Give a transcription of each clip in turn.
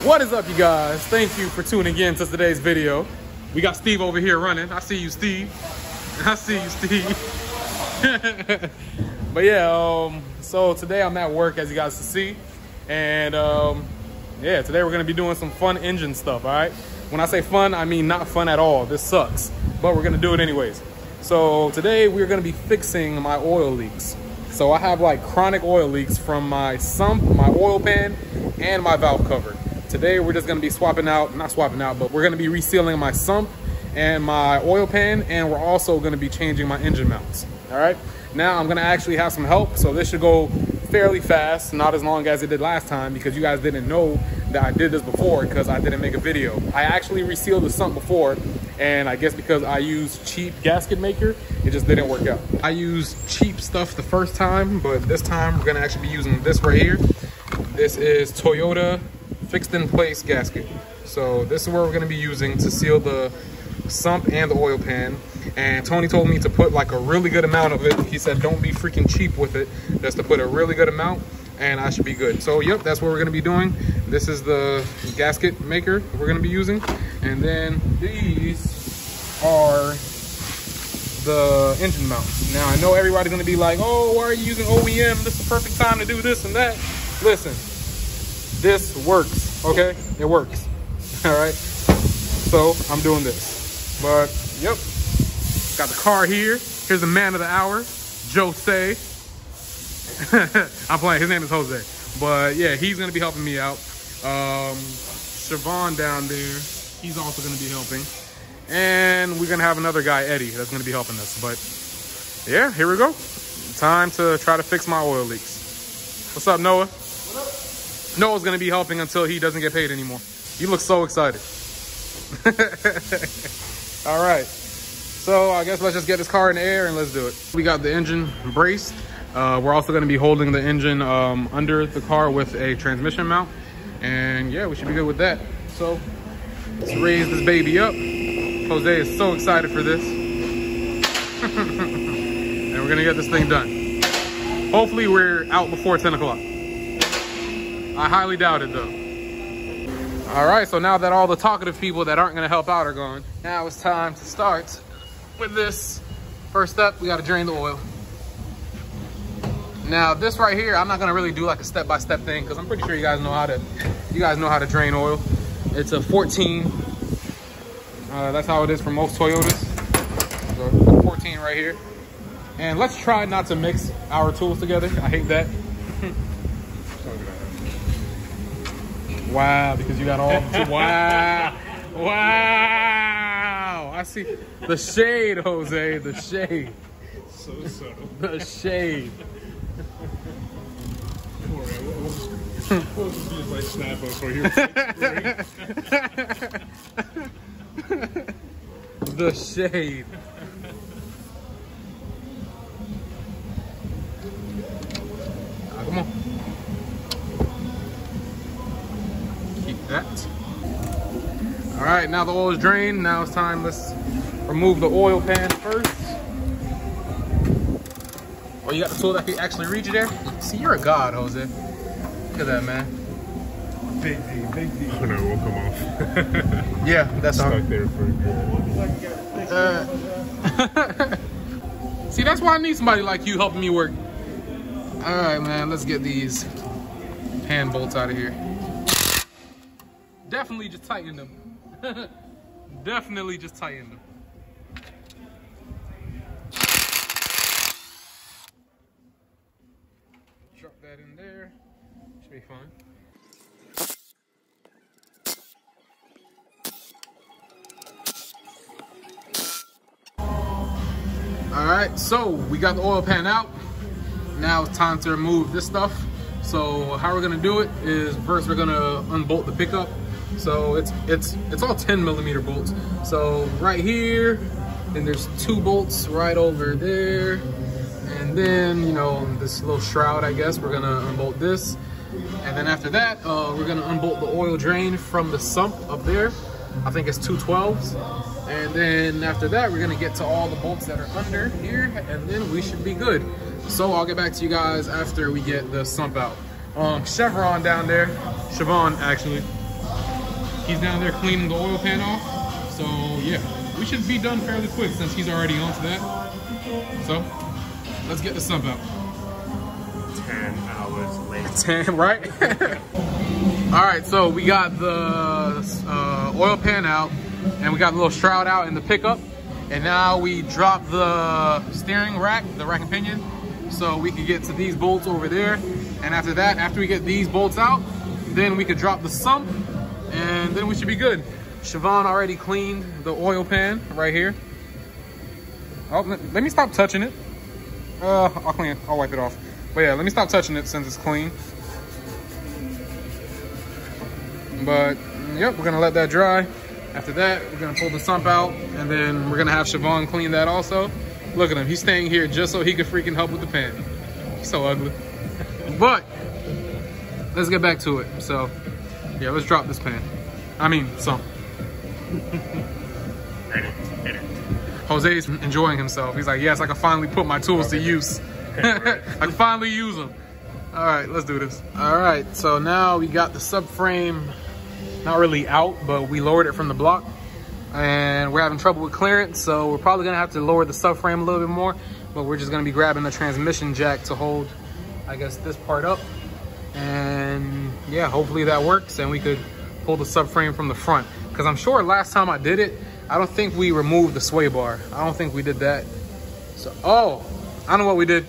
What is up, you guys? Thank you for tuning in to today's video. We got Steve over here running. I see you, Steve. I see you, Steve. But yeah, so today I'm at work, as you guys can see. And yeah, today we're gonna be doing some fun engine stuff, all right? When I say fun, I mean not fun at all. This sucks, but we're gonna do it anyways. So today we're gonna be fixing my oil leaks. So I have like chronic oil leaks from my sump, my oil pan, and my valve cover. Today we're just gonna be swapping out, not swapping out, but we're gonna be resealing my sump and my oil pan, and we're also gonna be changing my engine mounts, all right? Now I'm gonna actually have some help, so this should go fairly fast, not as long as it did last time, because you guys didn't know that I did this before because I didn't make a video. I actually resealed the sump before, and I guess because I used cheap gasket maker, it just didn't work out. I used cheap stuff the first time, but this time we're gonna actually be using this right here. This is Toyota fixed in place gasket. So this is what we're gonna be using to seal the sump and the oil pan. And Tony told me to put like a really good amount of it. He said don't be freaking cheap with it, just to put a really good amount and I should be good. So yep, that's what we're gonna be doing. This is the gasket maker we're gonna be using, and then these are the engine mounts. Now I know everybody's gonna be like, oh, why are you using OEM? This is the perfect time to do this and that. Listen, this works, okay? It works. All right, so I'm doing this. But yep, got the car here. Here's the man of the hour, Jose. I'm playing, his name is Jose. But yeah, he's gonna be helping me out. Siobhan down there, he's also gonna be helping. And we're gonna have another guy, Eddie, that's gonna be helping us. But yeah, here we go. Time to try to fix my oil leaks. What's up, Noah? What up? Noah's gonna be helping until he doesn't get paid anymore. He looks so excited. All right, so I guess let's just get this car in the air and let's do it. We got the engine braced. We're also gonna be holding the engine under the car with a transmission mount. And yeah, we should be good with that. So let's raise this baby up. Jose is so excited for this. And we're gonna get this thing done. Hopefully we're out before 10 o'clock. I highly doubt it though. All right, so now that all the talkative people that aren't gonna help out are gone, now it's time to start with this. First up, we gotta drain the oil. Now this right here, I'm not gonna really do like a step-by-step thing because I'm pretty sure you guys know how to drain oil. It's a 14. That's how it is for most Toyotas. So 14 right here. And let's try not to mix our tools together. I hate that. Wow, because you got all, wow. Wow, I see the shade, Jose, the shade. So subtle. The shade. We'll just use like snap up for you. The shade. Come on. Keep that. All right, now the oil is drained. Now it's time, let's remove the oil pan first. Oh, you got the tool that can actually reach there? See, you're a god, Jose. Look at that, man. Big D, big D. Oh no, it won't come off. Yeah, that's all. Stuck there for good. See, that's why I need somebody like you helping me work. All right, man, let's get these pan bolts out of here. Definitely just tighten them. Definitely just tighten them. Drop that in there. Should be fine. All right, so we got the oil pan out. Now it's time to remove this stuff. So how we're gonna do it is first we're gonna unbolt the pickup. So it's all 10mm bolts. So right here, then there's 2 bolts right over there. And then, you know, this little shroud, I guess, we're gonna unbolt this. And then after that, we're gonna unbolt the oil drain from the sump up there. I think it's 2 12s. And then after that, we're gonna get to all the bolts that are under here, and then we should be good. So I'll get back to you guys after we get the sump out. Chevron down there, Siobhan actually, He's down there cleaning the oil pan off. So yeah, we should be done fairly quick since he's already onto that. So let's get the sump out. 10 hours later. 10, right? All right, so we got the oil pan out and we got the little shroud out in the pickup. And now we drop the steering rack, the rack and pinion, so we could get to these bolts over there. And after that, after we get these bolts out, then we could drop the sump and then we should be good. Siobhan already cleaned the oil pan right here. Oh, let me stop touching it. I'll clean it, I'll wipe it off. But yeah, let me stop touching it since it's clean. But yep, we're gonna let that dry. After that, we're gonna pull the sump out and then we're gonna have Siobhan clean that also. Look at him, he's staying here just so he could freaking help with the pan. He's so ugly. But let's get back to it. So yeah, let's drop this pan. I mean, sump. Jose's enjoying himself. He's like, yes, I can finally put my tools to use. I can finally use them. All right, let's do this. All right, so now we got the subframe not really out, but we lowered it from the block and we're having trouble with clearance, so we're probably gonna have to lower the subframe a little bit more, but we're just gonna be grabbing the transmission jack to hold, I guess, this part up. And yeah, hopefully that works and we could pull the subframe from the front, because I'm sure last time I did it, I don't think we removed the sway bar. I don't think we did that. So, oh, I know what we did.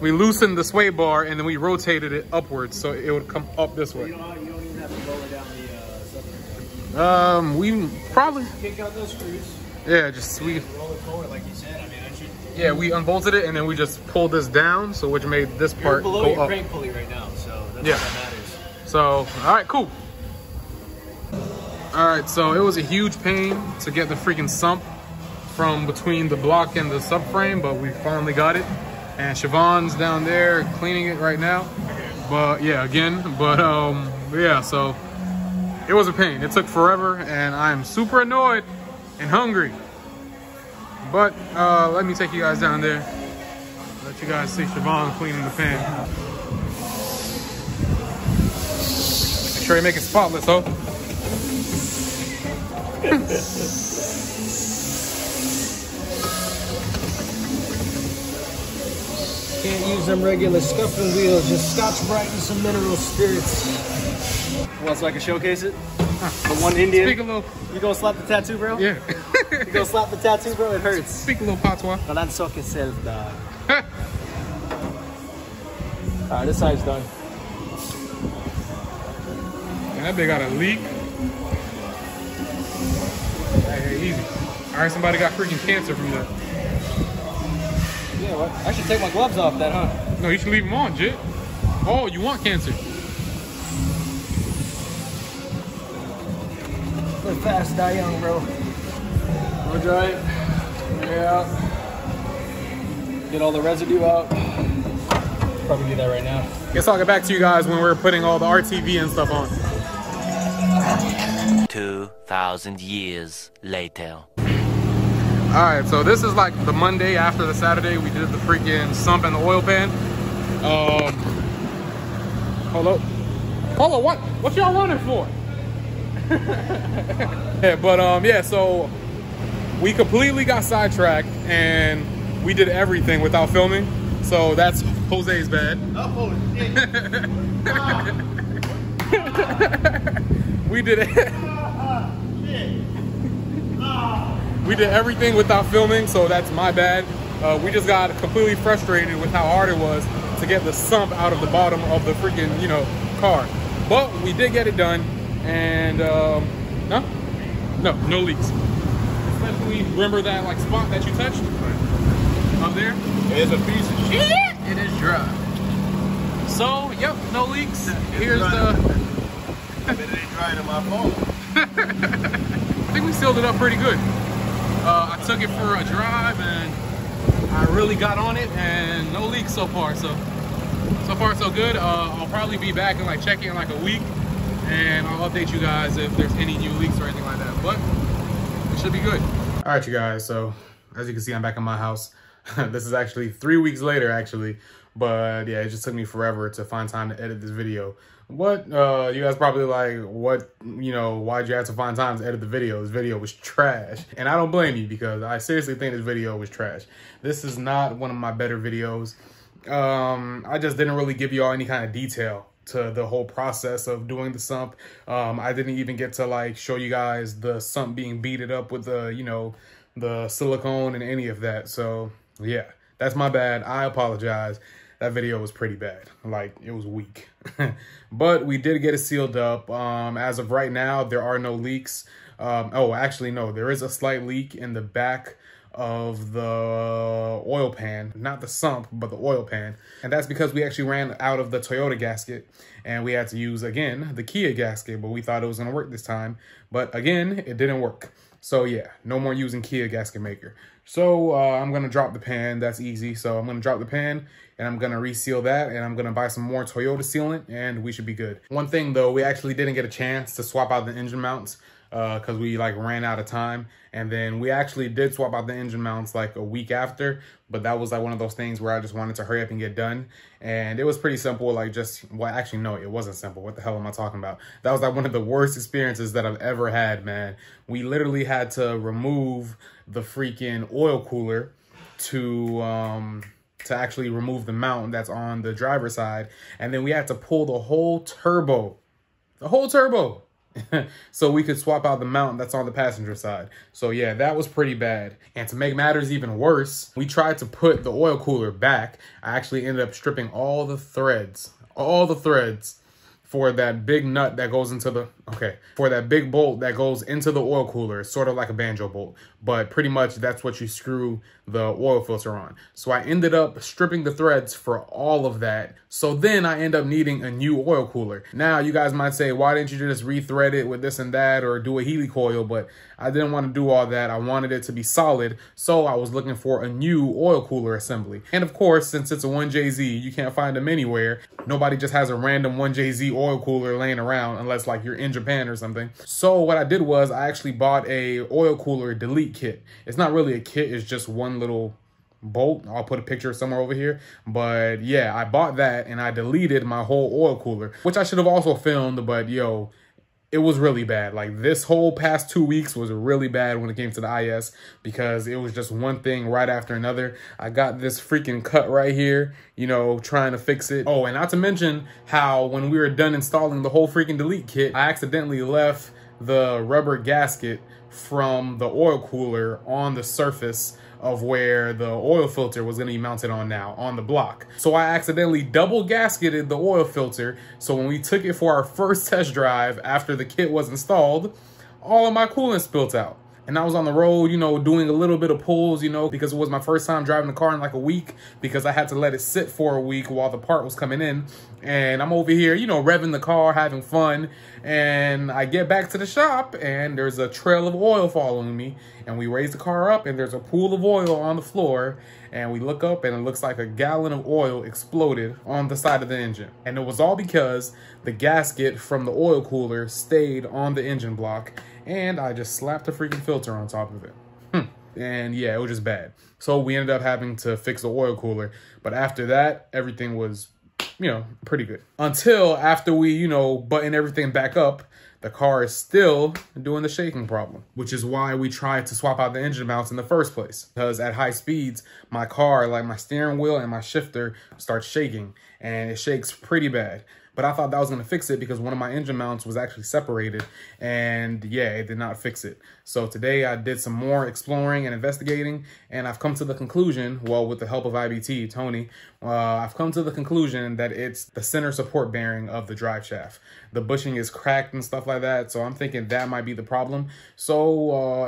We loosened the sway bar and then we rotated it upwards so it would come up this way. You don't even have to lower down the subframe. We probably Kick out those screws. Yeah, just we Roll it forward like you said. I mean, I should. Yeah, we unbolted it and then we just pulled this down, so which made this part below go your up. crank pulley right now, so that's Yeah. all that matters. So, all right, cool. All right, so it was a huge pain to get the freaking sump from between the block and the subframe, but we finally got it. And Siobhan's down there cleaning it right now. But yeah, again, but yeah, so it was a pain. It took forever and I'm super annoyed and hungry. But let me take you guys down there. Let you guys see Siobhan cleaning the pan. Make sure you make it spotless, huh? Can't use them regular scuffing wheels, just Scotch-Brite and some mineral spirits. What, so I can showcase it? The one Indian. Speak a little. You gonna slap the tattoo, bro? Yeah. You gonna slap the tattoo, bro? It hurts. Speak a little patois. Balanzo que self, dog. Alright, this side's done. And that big got a leak. Hey, easy. All right, somebody got freaking cancer from that. Yeah, what? I should take my gloves off that, huh? No, you should leave them on, Jit. Oh, you want cancer. Live fast, die young, bro. Blow dry it. Air out. Get all the residue out. Probably do that right now. Guess I'll get back to you guys when we're putting all the RTV and stuff on. 2,000 years later. All right, so this is like the Monday after the Saturday we did the freaking sump and the oil pan. Hold up. Hold up, what y'all running for? Yeah, but yeah, so we completely got sidetracked and we did everything without filming. So that's Jose's bad. Oh, shit. We did it. We did everything without filming, so that's my bad. We just got completely frustrated with how hard it was to get the sump out of the bottom of the freaking, you know, car. But we did get it done, and no leaks. Especially, remember that like spot that you touched up there? It's a piece of shit. It is dry. So, yep, no leaks. Here's the. I bet it ain't drying on my phone. I think we sealed it up pretty good. I took it for a drive and I really got on it and no leaks so far. So far so good. I'll probably be back and like check in like a week and I'll update you guys if there's any new leaks or anything like that. But it should be good. All right, you guys. So as you can see, I'm back in my house. This is actually 3 weeks later, actually. But yeah, it just took me forever to find time to edit this video. What? You guys probably like, what, you know, why'd you have to find time to edit the video? This video was trash. And I don't blame you, because I seriously think this video was trash. This is not one of my better videos. I just didn't really give y'all any kind of detail to the whole process of doing the sump. I didn't even get to like show you guys the sump being beaded up with the, you know, the silicone and any of that. So yeah, that's my bad. I apologize. That video was pretty bad. Like, it was weak. But we did get it sealed up. As of right now, there are no leaks. Oh, actually, no. There is a slight leak in the back of the oil pan. Not the sump, but the oil pan. And that's because we actually ran out of the Toyota gasket. And we had to use, again, the Kia gasket. But we thought it was going to work this time. But again, it didn't work. So yeah, no more using Kia gasket maker. So I'm going to drop the pan. That's easy. So I'm going to drop the pan and I'm going to reseal that, and I'm going to buy some more Toyota sealant, and we should be good. One thing though, we actually didn't get a chance to swap out the engine mounts because we like ran out of time. And then we actually did swap out the engine mounts like a week after, but that was like one of those things where I just wanted to hurry up and get done. And it was pretty simple, like just, well, actually, no, it wasn't simple. What the hell am I talking about? That was like one of the worst experiences that I've ever had, man. We literally had to remove the freaking oil cooler to actually remove the mount that's on the driver's side. And then we had to pull the whole turbo, so we could swap out the mount that's on the passenger side. So yeah, that was pretty bad. And to make matters even worse, we tried to put the oil cooler back. I actually ended up stripping all the threads for that big nut that goes into the, for that big bolt that goes into the oil cooler. It's sort of like a banjo bolt, but pretty much that's what you screw the oil filter on. So I ended up stripping the threads for all of that. So then I end up needing a new oil cooler. Now you guys might say, why didn't you just rethread it with this and that or do a helicoil? But I didn't want to do all that. I wanted it to be solid. So I was looking for a new oil cooler assembly. And of course, since it's a 1JZ, you can't find them anywhere. Nobody just has a random 1JZ oil cooler laying around unless like you're in Japan or something. So what I did was I actually bought a oil cooler delete kit. It's not really a kit, it's just one little bolt. I'll put a picture somewhere over here. But yeah, I bought that and I deleted my whole oil cooler, which I should have also filmed, but yo, it was really bad. Like this whole past 2 weeks was really bad when it came to the IS because it was just one thing right after another. I got this freaking cut right here, you know, trying to fix it. Oh, and not to mention how when we were done installing the whole freaking delete kit, I accidentally left the rubber gasket from the oil cooler on the surface of where the oil filter was going to be mounted on now, on the block. So I accidentally double gasketed the oil filter. So when we took it for our first test drive after the kit was installed, all of my coolant spilt out. And I was on the road, you know, doing a little bit of pulls, you know, because it was my first time driving the car in like a week because I had to let it sit for a week while the part was coming in. And I'm over here, you know, revving the car, having fun. And I get back to the shop and there's a trail of oil following me. And we raise the car up and there's a pool of oil on the floor. And we look up and it looks like a gallon of oil exploded on the side of the engine. And it was all because the gasket from the oil cooler stayed on the engine block. And I just slapped the freaking filter on top of it. And yeah, it was just bad. So we ended up having to fix the oil cooler. But after that, everything was, you know, pretty good. Until after we, you know, button everything back up, the car is still doing the shaking problem, which is why we tried to swap out the engine mounts in the first place. Because at high speeds, my car, like my steering wheel and my shifter, starts shaking, and it shakes pretty bad. But I thought that was going to fix it because one of my engine mounts was actually separated, and yeah, it did not fix it. So today I did some more exploring and investigating, and I've come to the conclusion, well, with the help of IBT, Tony, I've come to the conclusion that it's the center support bearing of the drive shaft. The bushing is cracked and stuff like that, so I'm thinking that might be the problem. So